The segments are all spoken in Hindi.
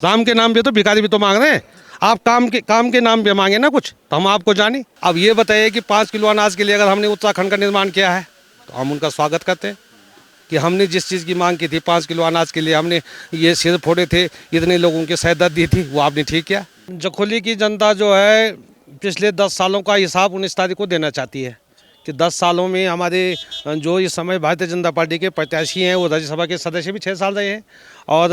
राम के नाम पे तो भिखारी भी तो मांग रहे हैं। आप काम के नाम पे मांगे ना कुछ, तो हम आपको जाने। अब ये बताइए कि 5 किलो अनाज के लिए अगर हमने उत्तराखंड का निर्माण किया है तो हम उनका स्वागत करते हैं कि हमने जिस चीज़ की मांग की थी 5 किलो अनाज के लिए, हमने ये सिर फोड़े थे, इतने लोगों की सहायता दी थी, वो आपने ठीक किया। जखोली की जनता जो है पिछले 10 सालों का हिसाब 19 तारीख को देना चाहती है कि 10 सालों में हमारे जो इस समय भारतीय जनता पार्टी के प्रत्याशी हैं वो राज्यसभा के सदस्य भी 6 साल रहे हैं और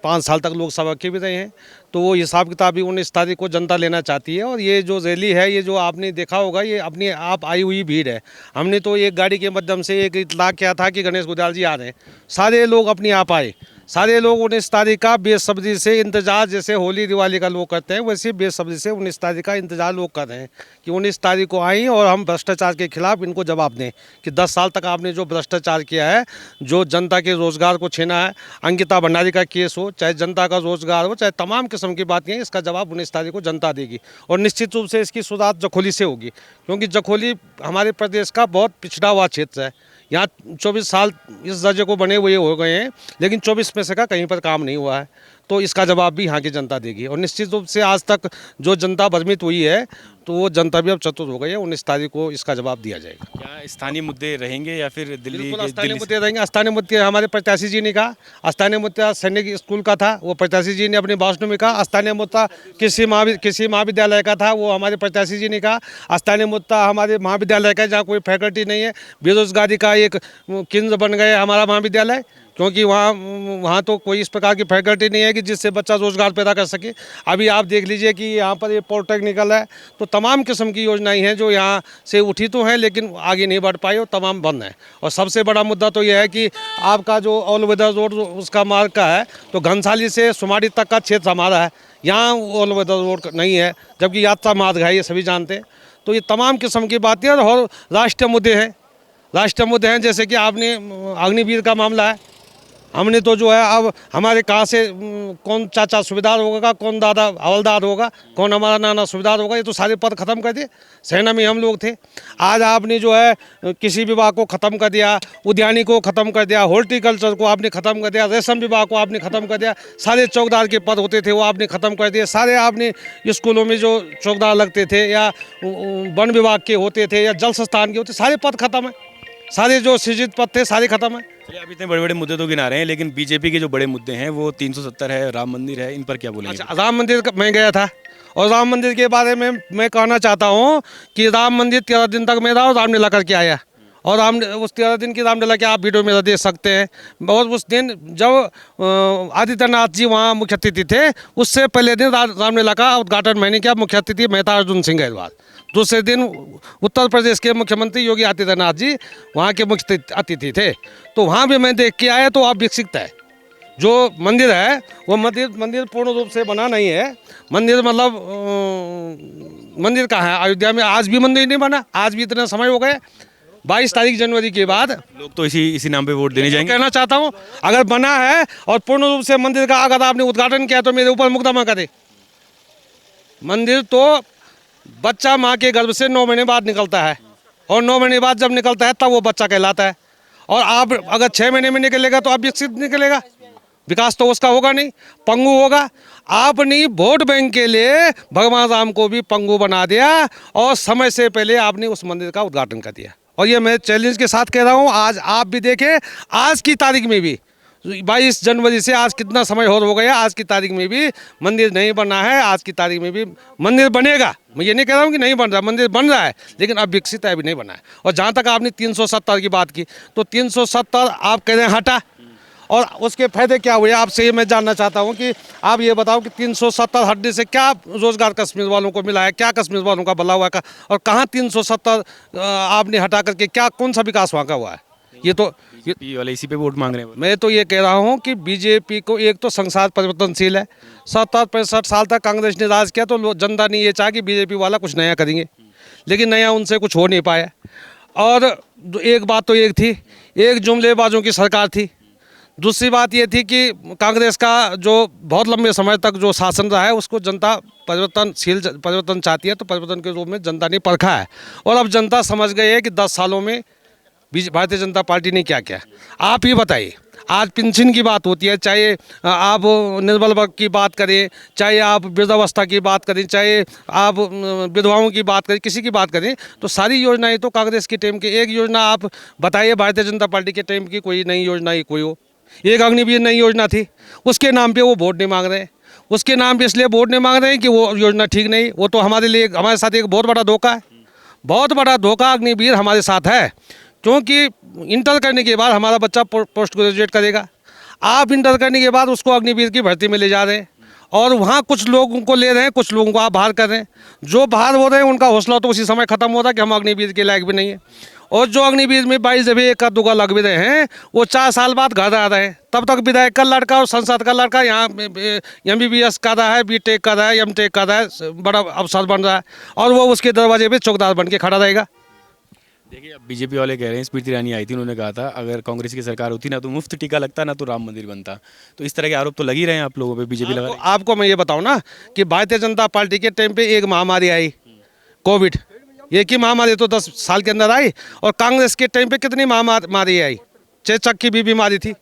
5 साल तक लोकसभा के भी रहे हैं। तो वो हिसाब किताब भी 19 तारीख को जनता लेना चाहती है। और ये जो रैली है, ये जो आपने देखा होगा, ये अपने आप आई हुई भीड़ है। हमने तो एक गाड़ी के माध्यम से एक इतला किया था कि गणेश गुजराल जी आ रहे हैं, सारे लोग अपने आप आए। सारे लोग 19 तारीख का बेसब्री से इंतजार, जैसे होली दिवाली का लोग करते हैं वैसे बेसब्री से 19 तारीख का इंतजार लोग कर रहे हैं कि 19 तारीख को आई और हम भ्रष्टाचार के खिलाफ इनको जवाब दें कि 10 साल तक आपने जो भ्रष्टाचार किया है, जो जनता के रोजगार को छीना है, अंकिता भंडारी का केस हो, चाहे जनता का रोजगार हो, चाहे तमाम किस्म की बातें हैं, इसका जवाब 19 तारीख को जनता देगी। और निश्चित रूप से इसकी शुरुआत जखोली से होगी, क्योंकि जखोली हमारे प्रदेश का बहुत पिछड़ा हुआ क्षेत्र है। यहाँ 24 साल इस दर्जे को बने हुए हो गए हैं, लेकिन 24 में से का कहीं पर काम नहीं हुआ है। तो इसका जवाब भी यहाँ की जनता देगी। और निश्चित रूप से आज तक जो जनता भ्रमित हुई है, तो वो जनता भी अब चतुर हो गई है। 19 तारीख को इसका जवाब दिया जाएगा। क्या स्थानीय मुद्दे रहेंगे या फिर दिल्ली स्थानीय मुद्दे रहेंगे। स्थानीय मुद्दे हमारे प्रत्याशी जी ने कहा, स्थानीय मुद्दा सैनिक स्कूल का था, वो प्रत्याशी जी ने अपने भाषण में कहा। स्थानीय मुद्दा कृषि महाविद्यालय का था, वो हमारे प्रत्याशी जी ने कहा। स्थानीय मुद्दा हमारे महाविद्यालय का, जहाँ कोई फैकल्टी नहीं है, बेरोजगारी का एक केंद्र बन गए हमारा महाविद्यालय, क्योंकि वहाँ तो कोई इस प्रकार की फैकल्टी नहीं है कि जिससे बच्चा रोजगार पैदा कर सके। अभी आप देख लीजिए कि यहाँ पर ये पॉलिटेक्निकल है। तो तमाम किस्म की योजनाएं हैं जो यहाँ से उठी तो हैं, लेकिन आगे नहीं बढ़ पाई और तमाम बंद हैं। और सबसे बड़ा मुद्दा तो यह है कि आपका जो ऑल वेदर रोड उसका मार्ग का है, तो घनसाली से सुमाड़ी तक का क्षेत्र हमारा है, यहाँ ऑल वेदर रोड नहीं है, जबकि यात्रा मार्ग है, ये सभी जानते हैं। तो ये तमाम किस्म की बातें और राष्ट्रीय मुद्दे हैं, जैसे कि आपने अग्निवीर का मामला है। हमने तो जो है अब हमारे कहाँ से कौन चाचा सूबेदार होगा, कौन दादा हवलदार होगा, कौन हमारा नाना सूबेदार होगा, ये तो सारे पद खत्म कर दिए। सेना में हम लोग थे। आज आपने जो है कृषि विभाग को ख़त्म कर दिया, उद्यानी को ख़त्म कर दिया, हॉर्टिकल्चर को आपने ख़त्म कर दिया, रेशम विभाग को आपने ख़त्म कर दिया। सारे चौकीदार के पद होते थे वो आपने ख़त्म कर दिए। सारे आपने स्कूलों में जो चौकीदार लगते थे या वन विभाग के होते थे या जल संस्थान के होते, सारे पद खत्म है। सारे जो सृजित पद थे सारे खत्म है। चलिए, आप इतने बड़े बड़े मुद्दे तो गिना रहे हैं, लेकिन बीजेपी के जो बड़े मुद्दे हैं वो 370 है, राम मंदिर है, इन पर क्या बोलेंगे? अच्छा, राम मंदिर मैं गया था और राम मंदिर के बारे में मैं कहना चाहता हूँ कि राम मंदिर 13 दिन तक मैं रहा और रामलीला करके आया। और राम उस 13 दिन की रामलीला के आप वीडियो में देख सकते हैं। और उस दिन जब आदित्यनाथ जी वहाँ मुख्य अतिथि थे, उससे पहले दिन रामलीला का उद्घाटन मैंने किया। मुख्य अतिथि मेहता अर्जुन सिंह गहलोत। दूसरे दिन उत्तर प्रदेश के मुख्यमंत्री योगी आदित्यनाथ जी वहाँ के मुख्य अतिथि थे। तो वहाँ भी मैं देख के आया। तो आप विकसित है जो मंदिर है, वो मंदिर पूर्ण रूप से बना नहीं है। मंदिर मतलब मंदिर कहाँ है? अयोध्या में आज भी मंदिर नहीं बना। आज भी इतना समय हो गए। 22 तारीख जनवरी के बाद लोग तो इसी नाम पे वोट देने जाएंगे। कहना चाहता हूँ, अगर बना है और पूर्ण रूप से मंदिर का अगर आपने उद्घाटन किया तो मेरे ऊपर मुकदमा करे। मंदिर तो बच्चा माँ के गर्भ से 9 महीने बाद निकलता है, और 9 महीने बाद जब निकलता है तब वो बच्चा कहलाता है। और आप अगर 6 महीने में निकलेगा तो आप विकसित निकलेगा, विकास तो उसका होगा नहीं, पंगु होगा। आपने वोट बैंक के लिए भगवान राम को भी पंगु बना दिया और समय से पहले आपने उस मंदिर का उद्घाटन कर दिया। और ये मैं चैलेंज के साथ कह रहा हूँ, आज आप भी देखें, आज की तारीख में भी 22 जनवरी से आज कितना समय हो गया, आज की तारीख में भी मंदिर नहीं बना है। आज की तारीख में भी मंदिर बनेगा। मैं ये नहीं कह रहा हूँ कि नहीं बन रहा, मंदिर बन रहा है, लेकिन अब विकसित है, अभी नहीं बना है। और जहाँ तक आपने 370 की बात की, तो 370 आप कह रहे हैं हटा, और उसके फायदे क्या हुए आपसे ये मैं जानना चाहता हूँ कि आप ये बताओ कि 370 हटने से क्या रोजगार कश्मीर वालों को मिला है, क्या कश्मीर वालों का भला हुआ का, और कहाँ 370 आपने हटा करके क्या कौन सा विकास वहाँ का हुआ है? ये तो वाले इसी पे वोट मांग रहे हैं। मैं तो ये कह रहा हूँ कि बीजेपी को एक तो संसार परिवर्तनशील है। 70-65 साल तक कांग्रेस ने राज किया तो जनता ने ये चाहा कि बीजेपी वाला कुछ नया करेंगे, लेकिन नया उनसे कुछ हो नहीं पाया। और एक बात तो एक थी, एक जुमलेबाजों की सरकार थी। दूसरी बात ये थी कि कांग्रेस का जो बहुत लंबे समय तक जो शासन रहा है उसको जनता परिवर्तन चाहती है, तो परिवर्तन के रूप में जनता ने परखा है। और अब जनता समझ गई है कि 10 सालों में भारतीय जनता पार्टी ने क्या किया। आप ही बताइए, आज पेंशन की बात होती है, चाहे आप निर्बल वर्ग की बात करें, चाहे आप वृद्धावस्था की बात करें, चाहे आप विधवाओं की बात करें, किसी की बात करें, तो सारी योजनाएं तो कांग्रेस के टाइम की। एक योजना आप बताइए भारतीय जनता पार्टी के टाइम की कोई नई योजना ही कोई हो। एक अग्निवीर नई योजना थी, उसके नाम पे वो वोट नहीं मांग रहे हैं। उसके नाम पे इसलिए वोट नहीं मांग रहे हैं कि वो योजना ठीक नहीं, वो तो हमारे लिए हमारे साथ एक बहुत बड़ा धोखा है। बहुत बड़ा धोखा अग्निवीर हमारे साथ है, क्योंकि इंटर करने के बाद हमारा बच्चा पोस्ट ग्रेजुएट करेगा, आप इंटर करने के बाद उसको अग्निवीर की भर्ती में ले जा रहे हैं और वहाँ कुछ लोगों को ले रहे हैं, कुछ लोगों को आप बाहर कर रहे हैं। जो बाहर हो रहे हैं उनका हौसला तो उसी समय खत्म हो रहा है कि हम अग्निवीर के लायक भी नहीं है। और जो अग्निवीर में 22 जब एक का दुगा लग भी रहे हैं, वो 4 साल बाद घर आ रहे हैं। तब तक विधायक का लड़का और संसद का लड़का यहाँ MBBS कर रहा है, BTech कर रहा है, MTech कर रहा है, बड़ा अफसर बन रहा है, और वो उसके दरवाजे पे चौकीदार बन के खड़ा रहेगा। देखिए, अब बीजेपी वाले कह रहे हैं, स्मृति ईरानी आई थी, उन्होंने कहा था अगर कांग्रेस की सरकार होती ना तो मुफ्त टीका लगता, ना तो राम मंदिर बनता। तो इस तरह के आरोप तो लग ही रहे हैं आप लोगों पे, बीजेपी लगा रही है। आपको मैं ये बताऊं ना कि भारतीय जनता पार्टी के टाइम पे एक महामारी आई, कोविड। एक ही महामारी तो 10 साल के अंदर आई, और कांग्रेस के टाइम पे कितनी महामारी आई। चेचक की भी बीमारी थी,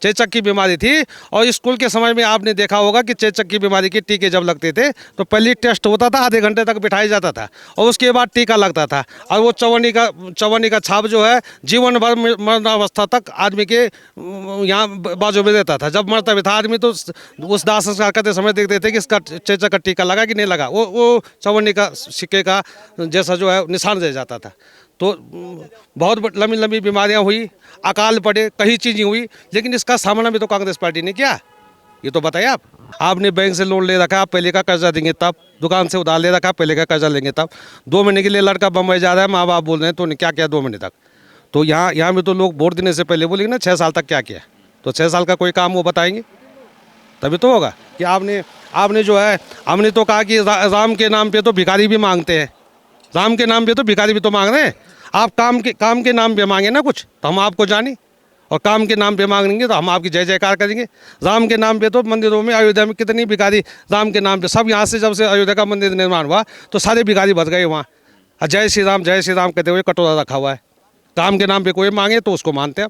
चेचक की बीमारी थी। और स्कूल के समय में आपने देखा होगा कि चेचक की बीमारी के टीके जब लगते थे तो पहले टेस्ट होता था, आधे घंटे तक बिठाया जाता था, और उसके बाद टीका लगता था। और वो चवन्नी का छाप जो है जीवन भर मरणावस्था तक आदमी के यहाँ बाजू में रहता था। जब मरता भी था आदमी तो उस दाह संस्कार करते समय देखते थे कि इसका चेचक का टीका लगा कि नहीं लगा। वो चवन्नी का सिक्के का जैसा जो है निशान रह जाता था। तो बहुत लंबी लंबी बीमारियां हुई, अकाल पड़े, कई चीज़ें हुई, लेकिन इसका सामना भी तो कांग्रेस पार्टी ने किया। ये तो बताइए आपने बैंक से लोन ले रखा, आप पहले का कर्जा देंगे तब, दुकान से उधार ले रखा, पहले का कर्जा लेंगे तब। 2 महीने के लिए लड़का बम्बई जा रहा है, माँ बाप बोल रहे हैं तो क्या किया 2 महीने तक। तो यहाँ भी तो लोग वोट देने से पहले बोलेंगे ना 6 साल तक क्या किया, तो 6 साल का कोई काम वो बताएंगे तभी तो होगा। कि आपने जो है, हमने तो कहा कि राम के नाम पे तो भिखारी भी मांगते हैं, राम के नाम पे तो भिखारी भी तो मांग रहे हैं। आप काम के नाम पे मांगे ना कुछ तो हम आपको जाने, और काम के नाम पे मांगेंगे तो हम आपकी जय जयकार करेंगे। राम के नाम पे तो मंदिरों में, अयोध्या में कितनी भिखारी राम के नाम पे, सब यहाँ से जब से अयोध्या का मंदिर निर्माण हुआ तो सारे भिखारी भर गए वहाँ, जय श्री राम कहते हुए कटोरा रखा हुआ है। काम के नाम पे कोई मांगे तो उसको मानते हैं।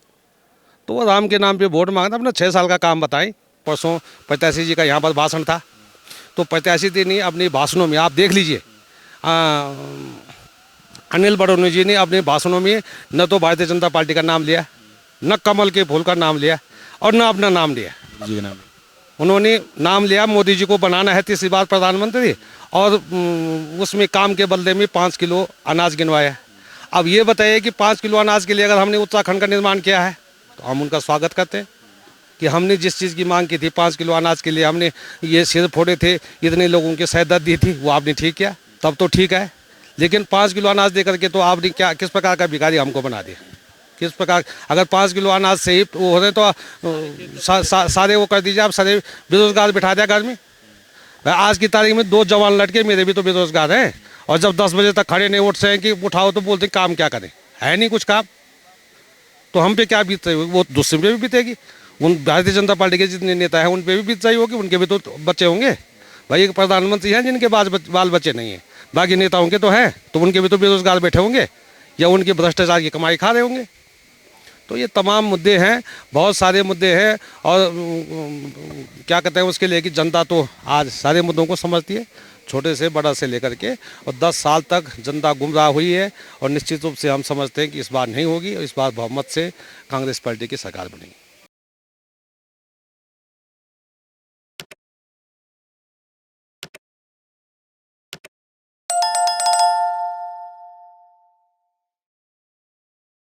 तो वो राम के नाम पे वोट मांगते, अपना 6 साल का काम बताएं। परसों प्रत्याशी जी का यहाँ पर भाषण था, तो प्रत्याशी जी ने अपने भाषणों में, आप देख लीजिए, अनिल बड़ौनी जी ने अपने भाषणों में न तो भारतीय जनता पार्टी का नाम लिया, न कमल के फूल का नाम लिया, और न अपना नाम लिया। जी नाम उन्होंने नाम लिया मोदी जी को बनाना है 30 बार प्रधानमंत्री, और उसमें काम के बदले में 5 किलो अनाज गिनवाया। अब ये बताइए कि 5 किलो अनाज के लिए अगर हमने उत्तराखंड का निर्माण किया है तो हम उनका स्वागत करते हैं कि हमने जिस चीज़ की मांग की थी 5 किलो अनाज के लिए, हमने ये सिर फोड़े थे, इतने लोगों की सहायता दी थी, वो आपने ठीक किया, तब तो ठीक है। लेकिन 5 किलो अनाज दे करके तो आपने किस प्रकार का भिखारी हमको बना दिया, किस प्रकार। अगर 5 किलो अनाज से ही वो हो रहे तो सारे वो कर दीजिए, आप सारे बेरोजगार बिठा दिया घर में। आज की तारीख में 2 जवान लड़के मेरे भी तो बेरोजगार हैं, और जब 10 बजे तक खड़े नहीं उठ सकें कि उठाओ तो बोलते काम क्या करें, है नहीं कुछ काम, तो हम पे क्या बीत रही होगी, वो दूसरे पे भी बीतेगी। उन भारतीय जनता पार्टी के जितने नेता हैं उन पे भी बीत रही होगी, उनके भी तो बच्चे होंगे। भाई एक प्रधानमंत्री हैं जिनके बाल बच्चे नहीं हैं, बाकी नेताओं के तो हैं, तो उनके भी तो बेरोजगार बैठे होंगे या उनके भ्रष्टाचार की कमाई खा रहे होंगे। तो ये तमाम मुद्दे हैं, बहुत सारे मुद्दे हैं, और क्या कहते हैं उसके लिए कि जनता तो आज सारे मुद्दों को समझती है, छोटे से बड़ा से लेकर के, और 10 साल तक जनता गुमराह हुई है। और निश्चित रूप से हम समझते हैं कि इस बार नहीं होगी, और इस बार बहुमत से कांग्रेस पार्टी की सरकार बनेगी।